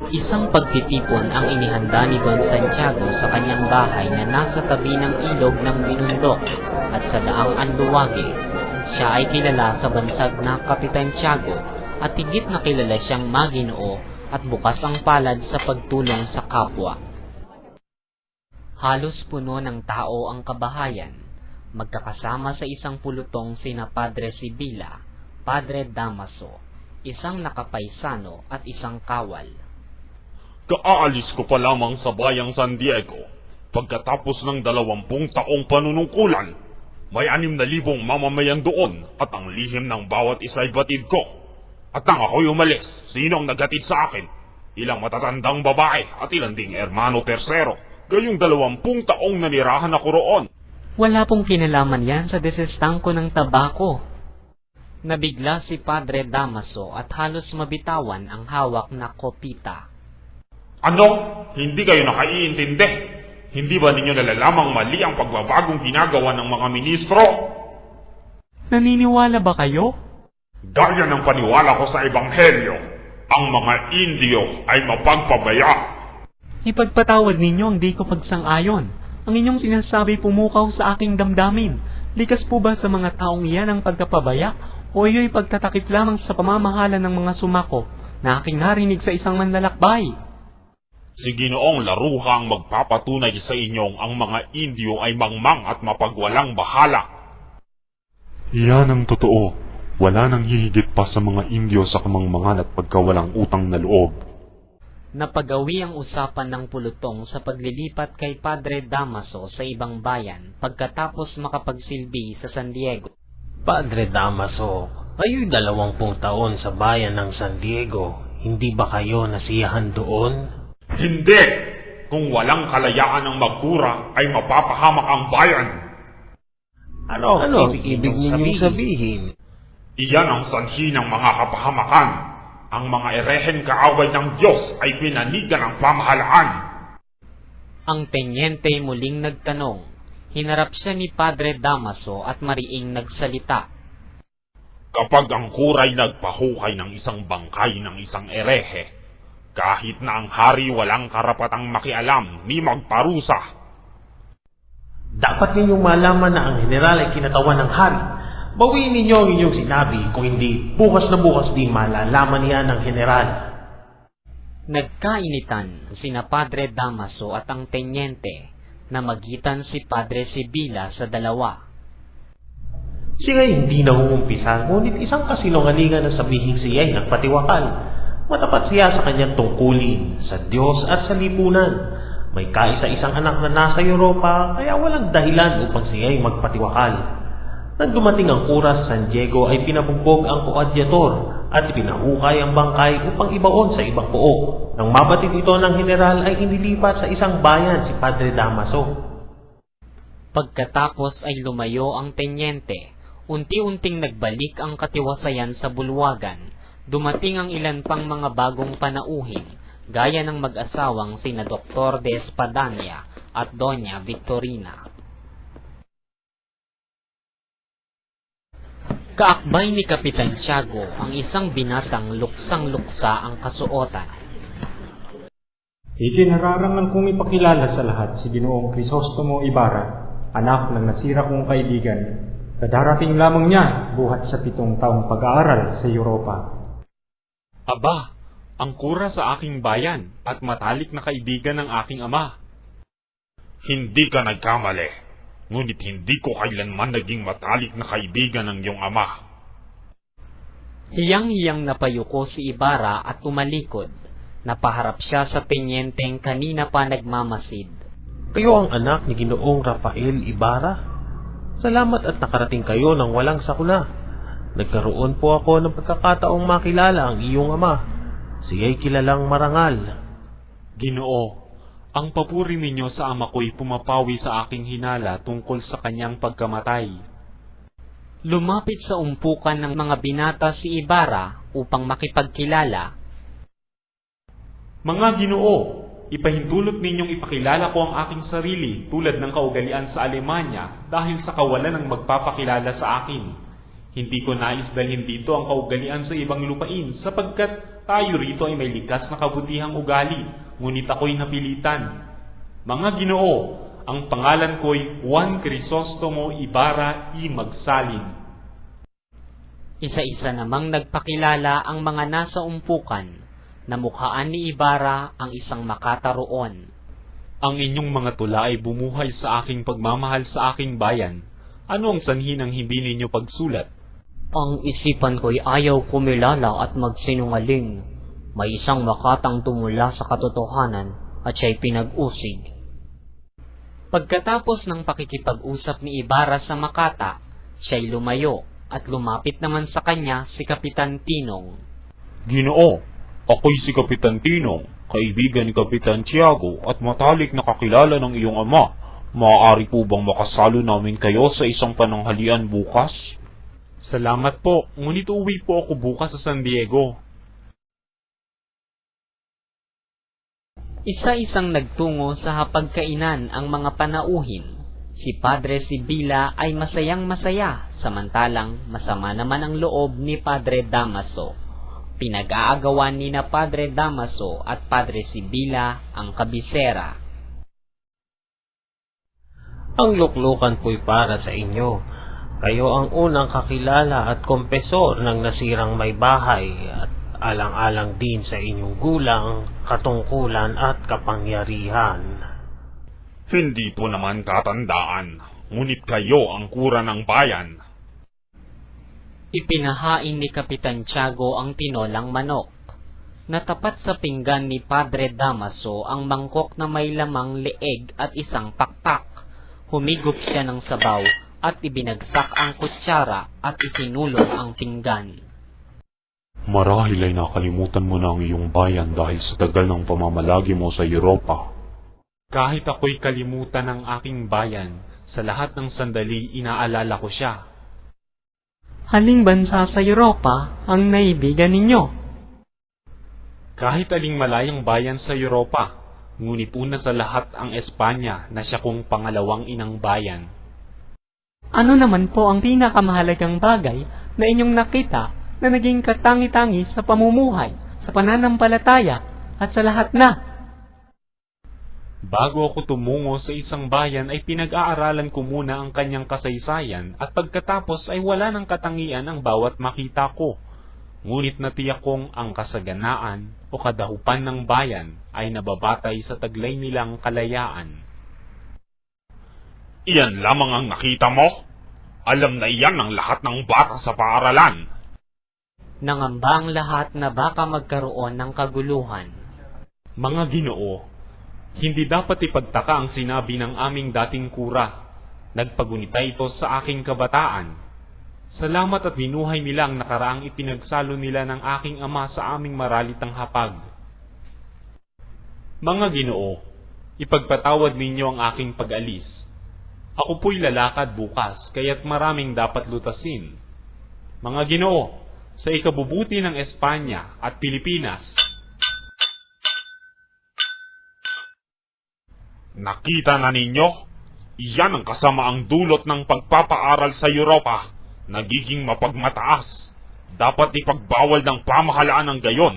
Isang pagtitipon ang inihanda ni Don Santiago sa kanyang bahay na nasa tabi ng ilog ng Binundok at sa daang Anduwage. Siya ay kilala sa bansag na Kapitan Tiago at higit na kilala siyang maginoo at bukas ang palad sa pagtulong sa kapwa. Halos puno ng tao ang kabahayan, magkakasama sa isang pulutong sina Padre Sibila, Padre Damaso, isang nakapaisano at isang kawal. Kaalis ko pa lamang sa bayang San Diego. Pagkatapos ng 20 taong panunungkulan, may 6,000 mamamayan doon at ang lihim ng bawat isa ay batid ko. At nang ako'y umalis, sino ang naghatid sa akin? Ilang matatandang babae at ilang ding hermano tersero. Gayong 20 taong nanirahan ako roon. Wala pong kinalaman yan sa desestangko ng tabako. Nabigla si Padre Damaso at halos mabitawan ang hawak na kopita. Ano? Hindi kayo nakaiintindi? Hindi ba ninyo nalalamang mali ang pagbabagong ginagawa ng mga ministro? Naniniwala ba kayo? Gaya ng paniwala ko sa Ebanghelyo, ang mga Indio ay mapagpabaya. Ipagpatawad ninyo ang di ko pagsang-ayon. Ang inyong sinasabi pumukaw sa aking damdamin. Likas po ba sa mga taong iyan ang pagkapabaya o iyo'y pagtatakip lamang sa pamamahala ng mga sumako na aking narinig sa isang manlalakbay? Si Ginoong Laruha ang magpapatunay sa inyong ang mga Indio ay mangmang at mapagwalang bahala. Iyan ang totoo. Wala nang hihigit pa sa mga Indio sa kamangmangan at pagkawalang utang na loob. Napagawi ang usapan ng pulutong sa paglilipat kay Padre Damaso sa ibang bayan pagkatapos makapagsilbi sa San Diego. Padre Damaso, kayo'y 20 taon sa bayan ng San Diego. Hindi ba kayo nasiyahan doon? Hindi! Kung walang kalayaan ng magkura ay mapapahamak ang bayan. Ano ibig ninyong sabihin? Iyan ang sanhi ng mga kapahamakan. Ang mga erehen kaaway ng Diyos ay pinanigan ang pamahalaan. Ang tenyente muling nagtanong. Hinarap siya ni Padre Damaso at mariing nagsalita. Kapag ang kuray nagpahukay ng isang bangkay ng isang erehe, kahit na ang hari walang karapatang makialam ni magparusa. Dapat ninyong malaman na ang general ay kinatawan ng hari. Bawiin ninyo ang inyong sinabi, kung hindi, bukas na bukas din malalaman niya ng general. Nagkainitan sina Padre Damaso at ang tenyente na magitan si Padre Sibila sa dalawa. Siya ay hindi nangungumpisa, ngunit isang kasinungalingan na sabihin siya ay nagpatiwakal. Matapat siya sa kanyang tungkulin, sa Diyos at sa lipunan. May kaisa-isang anak na nasa Europa, kaya walang dahilan upang siya ay magpatiwakal. Nang dumating ang kura sa San Diego ay pinabugbog ang koadyator at pinahukay ang bangkay upang ibaon sa ibang pook. Nang mabatid ito ng general ay inilipat sa isang bayan si Padre Damaso. Pagkatapos ay lumayo ang tenyente. Unti-unting nagbalik ang katiwasayan sa bulwagan. Dumating ang ilan pang mga bagong panauhin, gaya ng mag-asawang sina Dr. de Espadanya at Doña Victorina. Kaakbay ni Kapitan Tiago ang isang binatang luksang-luksa ang kasuotan. Ikinararangan kong ipakilala sa lahat si Ginoong Crisostomo Ibarra, anak ng nasira kong kaibigan, na darating lamang niya buhat sa 7 taong pag-aaral sa Europa. Aba, ang kura sa aking bayan at matalik na kaibigan ng aking ama. Hindi ka nagkamali. Ngunit hindi ko kailanman naging matalik na kaibigan ng iyong ama. Hiyang-hiyang napayuko si Ibarra at tumalikod. Napaharap siya sa tenyenteng kanina pa nagmamasid. Kayo ang anak ni Ginoong Rafael Ibarra? Salamat at nakarating kayo ng walang sakuna. Nagkaroon po ako ng pagkakataong makilala ang iyong ama. Siya'y kilalang marangal. Ginoo, ang papuri ninyo sa ama ko'y pumapawi sa aking hinala tungkol sa kanyang pagkamatay. Lumapit sa umpukan ng mga binata si Ibarra upang makipagkilala. Mga Ginoo, ipahintulot ninyong ipakilala ko ang aking sarili tulad ng kaugalian sa Alemanya dahil sa kawalan ng magpapakilala sa akin. Hindi ko nais dalhin dito ang kaugalian sa ibang lupain sapagkat tayo rito ay may likas na kabutihang ugali, ngunit ako'y napilitan. Mga Ginoo, ang pangalan ko'y Juan Crisostomo Ibarra y Magsalin. Isa-isa namang nagpakilala ang mga nasa umpukan na mukhaan ni Ibarra ang isang makata roon. Ang inyong mga tula ay bumuhay sa aking pagmamahal sa aking bayan. Ano ang sanhi ng hindi ninyo pagsulat? Ang isipan ko'y ayaw kumilala at magsinungaling. May isang makatang tumula sa katotohanan at siya'y pinag-usig. Pagkatapos ng pakikipag-usap ni Ibarra sa makata, siya'y lumayo at lumapit naman sa kanya si Kapitan Tinong. Ginoo, ako'y si Kapitan Tinong, kaibigan ni Kapitan Tiago at matalik na kakilala ng iyong ama. Maaari po bang makasalo namin kayo sa isang pananghalian bukas? Salamat po, ngunit uwi po ako bukas sa San Diego. Isa-isang nagtungo sa hapagkainan ang mga panauhin. Si Padre Sibila ay masayang-masaya, samantalang masama naman ang loob ni Padre Damaso. Pinag-aagawan ni na Padre Damaso at Padre Sibila ang kabisera. Ang luklukan po'y para sa inyo. Kayo ang unang kakilala at kompesor ng nasirang may bahay at alang-alang din sa inyong gulang, katungkulan at kapangyarihan. Hindi po naman katandaan, ngunit kayo ang kura ng bayan. Ipinahain ni Kapitan Tiago ang tinolang manok. Natapat sa pinggan ni Padre Damaso ang mangkok na may lamang leeg at isang pakpak. Humigop siya ng sabaw at ibinagsak ang kutsara at isinulong ang pinggan. Marahil ay nakalimutan mo na ang iyong bayan dahil sa tagal ng pamamalagi mo sa Europa. Kahit ako'y kalimutan ng aking bayan, sa lahat ng sandali inaalala ko siya. Haling bansa sa Europa ang naibigan ninyo. Kahit aling malayang bayan sa Europa, ngunit una sa lahat ang Espanya na siya kong pangalawang inang bayan. Ano naman po ang pinakamahalagang bagay na inyong nakita na naging katangi-tangi sa pamumuhay, sa pananampalataya, at sa lahat na? Bago ako tumungo sa isang bayan ay pinag-aaralan ko muna ang kanyang kasaysayan at pagkatapos ay wala ng katangian ang bawat makita ko. Ngunit natiyak kong ang kasaganaan o kadahupan ng bayan ay nababatay sa taglay nilang kalayaan. Iyan lamang ang nakita mo? Alam na iyan ang lahat ng bata sa paaralan. Nangamba ang lahat na baka magkaroon ng kaguluhan. Mga Ginoo, hindi dapat ipagtaka ang sinabi ng aming dating kura. Nagpagunita ito sa aking kabataan. Salamat at binuhay nila ang nakaraang ipinagsalo nila ng aking ama sa aming maralitang hapag. Mga Ginoo, ipagpatawad ninyo ang aking pag-alis. Ako po'y lalakad bukas, kaya't maraming dapat lutasin. Mga Ginoo, sa ikabubuti ng Espanya at Pilipinas. Nakita na ninyo? Iyan ang kasamaang dulot ng pagpapaaral sa Europa. Nagiging mapagmataas. Dapat ipagbawal ng pamahalaan ng gayon.